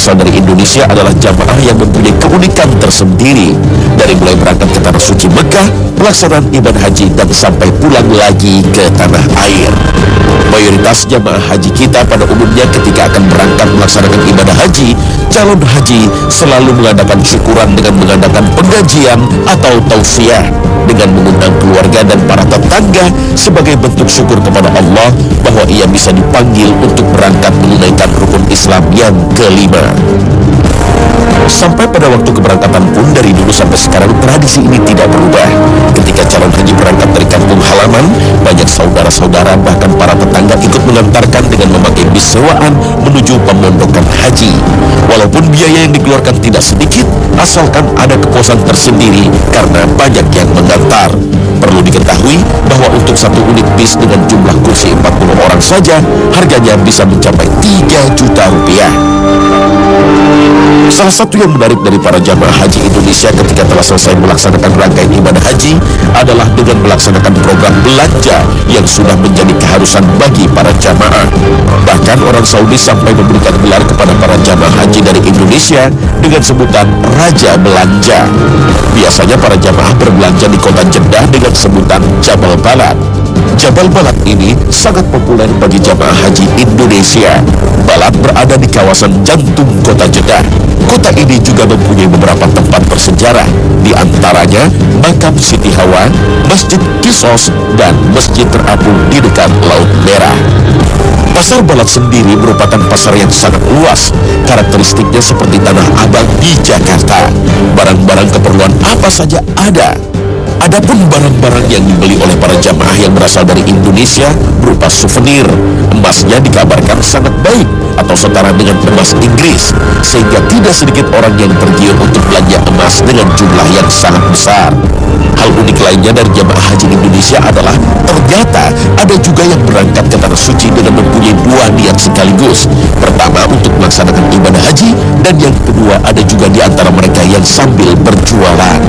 berasal dari Indonesia adalah jamaah yang mempunyai keunikan tersendiri. Dari mulai berangkat ke tanah suci Mekah, pelaksanaan ibadah haji, dan sampai pulang lagi ke tanah air. Mayoritas jamaah haji kita pada umumnya ketika akan berangkat melaksanakan ibadah haji, calon haji selalu mengadakan syukuran dengan mengadakan pengajian atau tausiah, dengan mengundang keluarga dan para tetangga sebagai bentuk syukur kepada Allah bahwa ia bisa dipanggil untuk berangkat menunaikan rukun Islam yang kelima. Sampai pada waktu keberangkatan pun dari dulu sampai sekarang tradisi ini tidak berubah. Ketika calon haji berangkat dari kampung halaman, banyak saudara-saudara bahkan para tetangga ikut mengantarkan dengan memakai bis sewaan menuju pemondokan haji. Walaupun biaya yang dikeluarkan tidak sedikit, asalkan ada kepuasan tersendiri karena banyak yang mengantar. Perlu diketahui bahwa untuk satu unit bis dengan jumlah kursi 40 orang saja, harganya bisa mencapai 3 juta rupiah. Salah satu yang menarik dari para jamaah haji Indonesia ketika telah selesai melaksanakan rangkaian ibadah haji adalah dengan melaksanakan program belanja yang sudah menjadi keharusan bagi para jamaah. Bahkan orang Saudi sampai memberikan gelar kepada para jamaah haji dari Indonesia dengan sebutan Raja Belanja. Biasanya para jamaah berbelanja di kota Jeddah dengan sebutan Jabal Balad. Jabal Balad ini sangat populer bagi jamaah haji Indonesia. Balad berada di kawasan jantung kota Jeddah. Kota ini juga mempunyai beberapa tempat bersejarah, di antaranya makam Siti Hawa, Masjid Kisos, dan masjid terapung di dekat Laut Merah. Pasar Balad sendiri merupakan pasar yang sangat luas. Karakteristiknya seperti Tanah Abang di Jakarta. Barang-barang keperluan apa saja ada. Adapun barang-barang yang dibeli oleh para jamaah yang berasal dari Indonesia berupa souvenir. Emasnya dikabarkan sangat baik atau setara dengan emas Inggris, sehingga tidak sedikit orang yang tergiur untuk belanja emas dengan jumlah yang sangat besar. Hal unik lainnya dari jamaah haji Indonesia adalah ternyata ada juga yang berangkat ke tanah suci dengan mempunyai dua niat sekaligus. Pertama untuk melaksanakan ibadah haji, dan yang kedua ada juga di antara mereka yang sambil berjualan.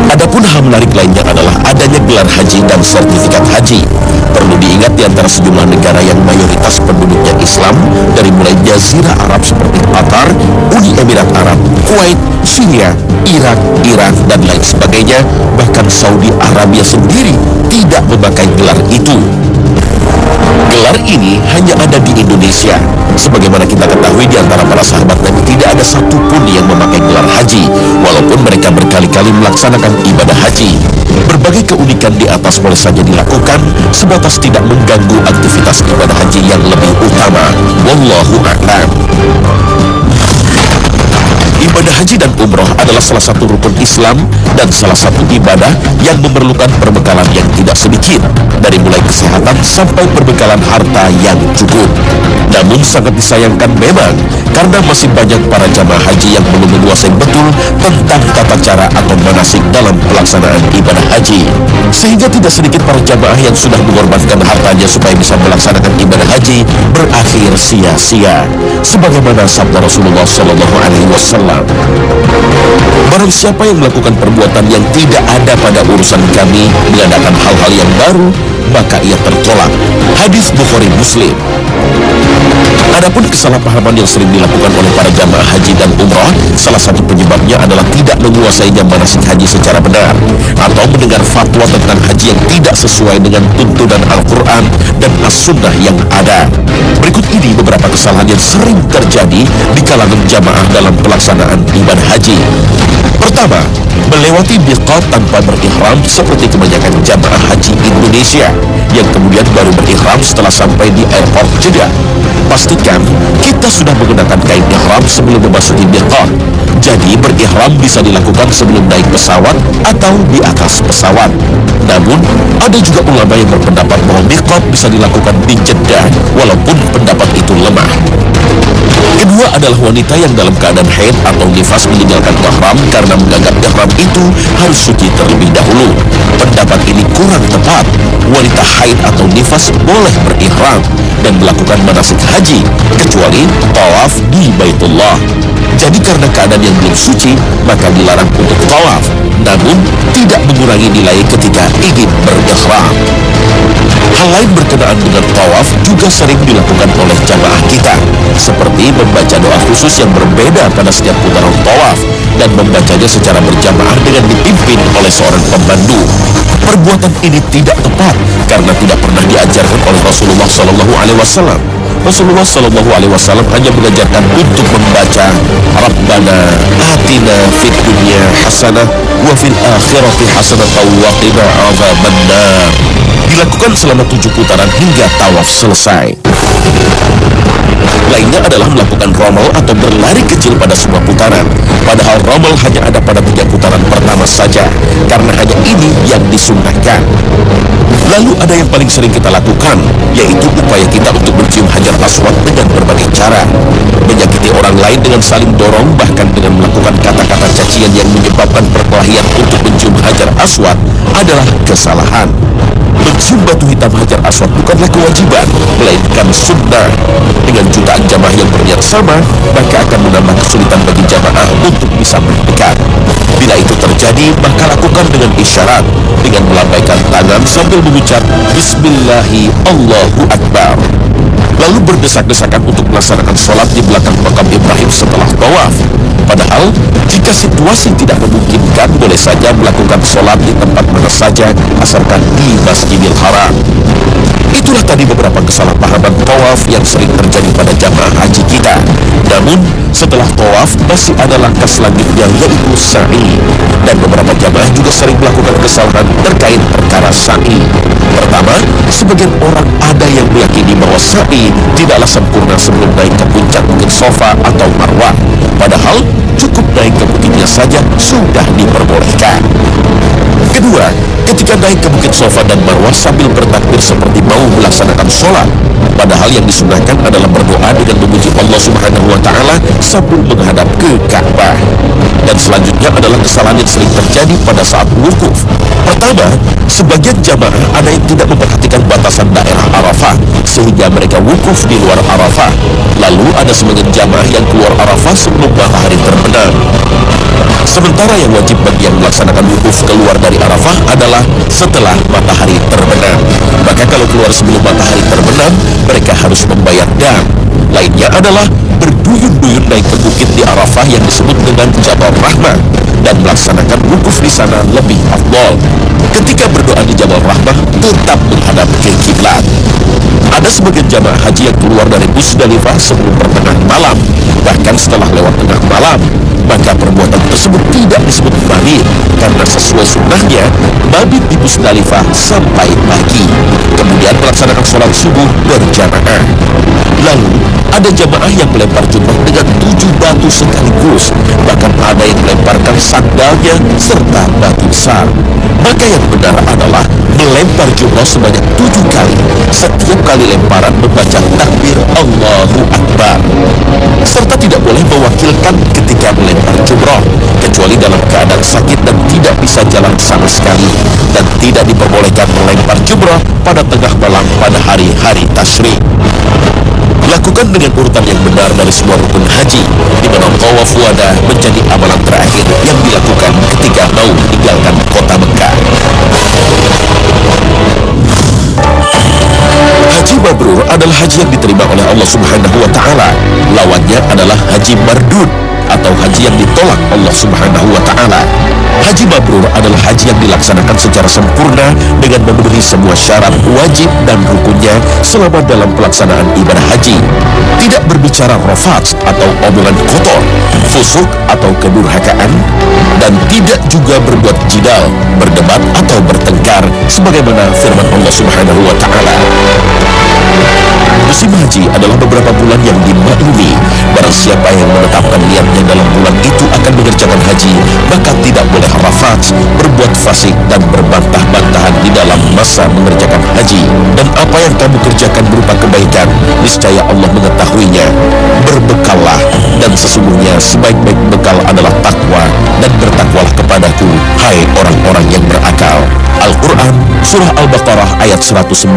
Adapun hal menarik lainnya adalah adanya gelar haji dan sertifikat haji. Perlu diingat di antara sejumlah negara yang mayoritas penduduknya Islam, dari mulai Jazirah Arab seperti Qatar, Uni Emirat Arab, Kuwait, Syria, Irak, Iran, dan lain sebagainya, bahkan Saudi Arabia sendiri tidak memakai gelar itu. Gelar ini hanya ada di Indonesia. Sebagaimana kita ketahui, di antara para sahabat Nabi tidak ada satupun yang memakai gelar haji, walaupun mereka berkali-kali melaksanakan ibadah haji. Berbagai keunikan di atas boleh saja dilakukan, sebatas tidak mengganggu aktivitas ibadah haji yang lebih utama. Wallahu a'lam. Ibadah haji dan umroh adalah salah satu rukun Islam dan salah satu ibadah yang memerlukan perbekalan yang tidak sedikit, dari mulai kesehatan sampai perbekalan harta yang cukup. Namun sangat disayangkan memang, karena masih banyak para jamaah haji yang belum menguasai betul tentang tata cara atau manasik dalam pelaksanaan ibadah haji, sehingga tidak sedikit para jamaah yang sudah mengorbankan hartanya supaya bisa melaksanakan ibadah haji berakhir sia-sia. Sebagaimana sabda Rasulullah SAW, barang siapa yang melakukan perbuatan yang tidak ada pada urusan kami, mengadakan hal-hal yang baru, maka ia tertolak. Hadis Bukhari Muslim. Adapun kesalahpahaman yang sering dilakukan oleh para jamaah haji dan umrah, salah satu penyebabnya adalah tidak menguasainya manasik haji secara benar, atau mendengar fatwa tentang haji yang tidak sesuai dengan tuntunan Al-Quran dan As-Sunnah yang ada. Berikut ini beberapa kesalahan yang sering terjadi di kalangan jamaah dalam pelaksanaan ibadah haji. Pertama, melewati miqat tanpa berihram seperti kebanyakan jamaah haji Indonesia yang kemudian baru berihram setelah sampai di airport Jeddah. Pastikan kita sudah menggunakan kain ihram sebelum memasuki miqat. Jadi berihram bisa dilakukan sebelum naik pesawat atau di atas pesawat. Namun ada juga ulama yang berpendapat bahwa miqat bisa dilakukan di Jeddah, walaupun pendapat itu lemah. Kedua adalah wanita yang dalam keadaan haid atau nifas meninggalkan ihram karena menganggap ihram itu harus suci terlebih dahulu. Pendapat ini kurang tepat. Wanita haid atau nifas boleh berihram dan melakukan manasik haji, kecuali tawaf di Baitullah. Jadi karena keadaan yang belum suci, maka dilarang untuk tawaf, namun tidak mengurangi nilai ketika ingin berihram. Hal lain berkenaan dengan tawaf juga sering dilakukan oleh jamaah kita, seperti membaca doa khusus yang berbeda pada setiap putaran tawaf dan membacanya secara berjamaah dengan dipimpin oleh seorang pemandu. Perbuatan ini tidak tepat karena tidak pernah diajarkan oleh Rasulullah SAW. Rasulullah SAW hanya mengajarkan untuk membaca Rabbana atina fid dunya hasanah wa fil akhirati hasanah wa qina azabannar. Dilakukan selama 7 putaran hingga tawaf selesai. Lainnya adalah melakukan romal atau berlari kecil pada semua putaran. Padahal romal hanya ada pada 3 putaran pertama saja, karena hanya ini yang disunnahkan. Lalu ada yang paling sering kita lakukan, yaitu upaya kita untuk mencium hajar aswad dengan berbagai cara. Menyakiti orang lain dengan saling dorong, bahkan dengan melakukan kata-kata cacian yang menyebabkan perkelahian untuk mencium hajar aswad adalah kesalahan. Mencium batu hitam hajar aswad bukanlah kewajiban, melainkan sunnah. Dengan jutaan jamaah yang berniat sama, maka akan menambah kesulitan bagi jamaah untuk bisa mendekat. Bila itu terjadi, maka lakukan dengan isyarat, dengan melambaikan tangan sambil mengucap Bismillahi Allahu Akbar. Lalu berdesak-desakan untuk melaksanakan sholat di belakang makam Ibrahim setelah tawaf. Padahal, jika situasi tidak memungkinkan, boleh saja melakukan sholat di tempat mana saja, asalkan di Masjidil Haram. Itulah tadi beberapa kesalahpahaman tawaf yang sering terjadi pada jamaah haji kita. Namun, setelah tawaf masih ada langkah selanjutnya, yaitu sa'i. Dan beberapa jamaah juga sering melakukan kesalahan terkait perkara sa'i. Pertama, sebagian orang ada yang meyakini bahwa sa'i tidaklah sempurna sebelum naik ke puncak Bukit Sofa atau Marwah. Padahal, cukup naik ke bukitnya saja sudah diperbolehkan. Kedua, ketika naik ke Bukit Sofa dan Marwah sambil bertakbir seperti mau melaksanakan sholat, padahal yang disunahkan adalah berdoa dengan memuji Allah Subhanahu wa Ta'ala sambil menghadap ke Ka'bah. Dan selanjutnya adalah kesalahan yang sering terjadi pada saat wukuf. Pertama, sebagian jamaah ada yang tidak memperhatikan batasan daerah Arafah sehingga mereka wukuf di luar Arafah. Lalu ada sebagian jamaah yang keluar Arafah sebelum matahari terbenam. Sementara yang wajib bagi yang melaksanakan wukuf keluar dari Arafah adalah setelah matahari terbenam. Maka kalau keluar sebelum matahari terbenam, mereka harus membayar dam. Lainnya adalah berduyun-duyun naik ke bukit di Arafah yang disebut dengan Jabal Rahmah dan melaksanakan wukuf di sana lebih afdol. Ketika berdoa di Jabal Rahmah, tetap menghadap ke kiblat. Ada sebagian jamaah haji yang keluar dari Musdalifah sebelum pertengahan malam, bahkan setelah lewat tengah malam. Maka perbuatan tersebut tidak disebut mabit, karena sesuai sunnahnya mabit di Musdalifah sampai pagi, kemudian melaksanakan sholat subuh berjamaah. Lalu ada jamaah yang melempar jumroh dengan 7 batu sekaligus, bahkan ada yang melemparkan sandalnya serta batu besar. Maka yang benar adalah melempar jumroh sebanyak 7 kali. Setiap kali lemparan membaca takbir Allahu Akbar, serta tidak boleh mewakilkan ketika melempar jumroh, kecuali dalam keadaan sakit dan tidak bisa jalan sama sekali, dan tidak diperbolehkan melempar jumroh pada tengah malam pada hari-hari tasyrik. Lakukan dengan urutan yang benar dari semua rukun haji, di mana tawaf wada menjadi amalan terakhir yang dilakukan ketika mau meninggalkan kota Mekah. Haji mabrur adalah haji yang diterima oleh Allah Subhanahu wa Ta'ala. Lawannya adalah haji mardud atau haji yang ditolak Allah Subhanahu wa Ta'ala. Haji mabrur adalah haji yang dilaksanakan secara sempurna dengan memenuhi semua syarat wajib dan rukunnya selama dalam pelaksanaan ibadah haji. Tidak berbicara rafats atau omongan kotor, fusuk atau kedurhakaan, dan tidak juga berbuat jidal, berdebat atau bertengkar sebagaimana firman Allah Subhanahu wa Ta'ala. Musim haji adalah beberapa bulan yang dimaklumi. Barang siapa yang menetapkan niatnya dalam bulan itu akan mengerjakan haji, maka tidak boleh rafats, berbuat fasik dan berbantah-bantahan di dalam masa mengerjakan haji. Dan apa yang kamu kerjakan berupa kebaikan, niscaya Allah mengetahuinya. Berbekallah, dan sesungguhnya sebaik-baik bekal adalah takwa, dan bertakwalah kepadaku, hai orang-orang yang berakal. Al-Quran, Surah Al-Baqarah ayat 197.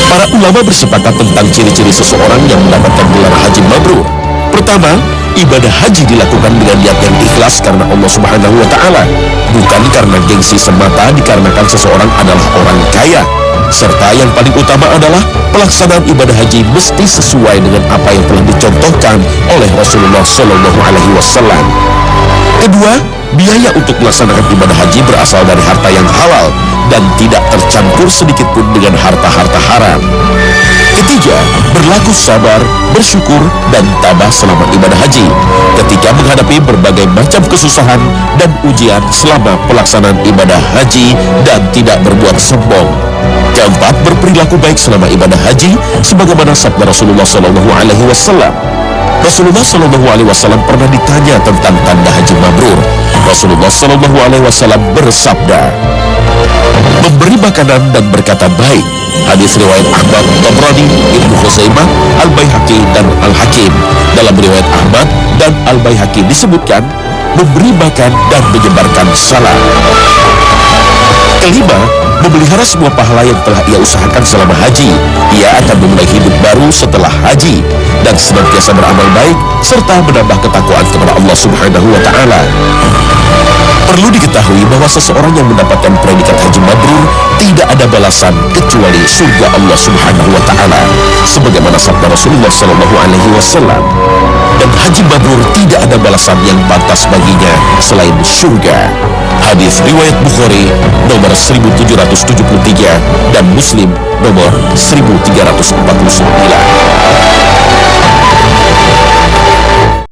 Para ulama bersepakat tentang ciri-ciri seseorang yang mendapatkan gelar haji mabrur. Pertama, Ibadah haji dilakukan dengan niat yang ikhlas karena Allah Subhanahu wa Ta'ala, bukan karena gengsi semata dikarenakan seseorang adalah orang kaya. Serta yang paling utama adalah pelaksanaan ibadah haji mesti sesuai dengan apa yang telah dicontohkan oleh Rasulullah Shallallahu Alaihi Wasallam. Kedua, biaya untuk melaksanakan ibadah haji berasal dari harta yang halal dan tidak tercampur sedikit pun dengan harta-harta haram. Ketiga, berlaku sabar, bersyukur, dan tabah selama ibadah haji ketika menghadapi berbagai macam kesusahan dan ujian selama pelaksanaan ibadah haji dan tidak berbuat sombong. Keempat, berperilaku baik selama ibadah haji sebagaimana sabda Rasulullah Shallallahu Alaihi Wasallam. Rasulullah Shallallahu Alaihi Wasallam pernah ditanya tentang tanda haji mabrur. Rasulullah Shallallahu Alaihi Wasallam bersabda, memberi makanan dan berkata baik. Hadis riwayat Ahmad, Tabrani, Ibnu Khuzaimah, Al-Baihaqi, dan Al-Hakim. Dalam riwayat Ahmad dan Al-Baihaqi disebutkan memberi makan dan menyebarkan salam. Kelima, memelihara semua pahala yang telah ia usahakan selama haji. Ia akan memulai hidup baru setelah haji dan senantiasa beramal baik serta menambah ketakwaan kepada Allah Subhanahu wa Ta'ala. Perlu diketahui bahwa seseorang yang mendapatkan predikat haji mabrur tidak ada balasan kecuali surga Allah Subhanahu wa Ta'ala, sebagaimana sabda Rasulullah Shallallahu Alaihi Wasallam. Dan haji mabrur tidak ada balasan yang pantas baginya selain surga. Hadis riwayat Bukhari nomor 1773 dan Muslim nomor 1349.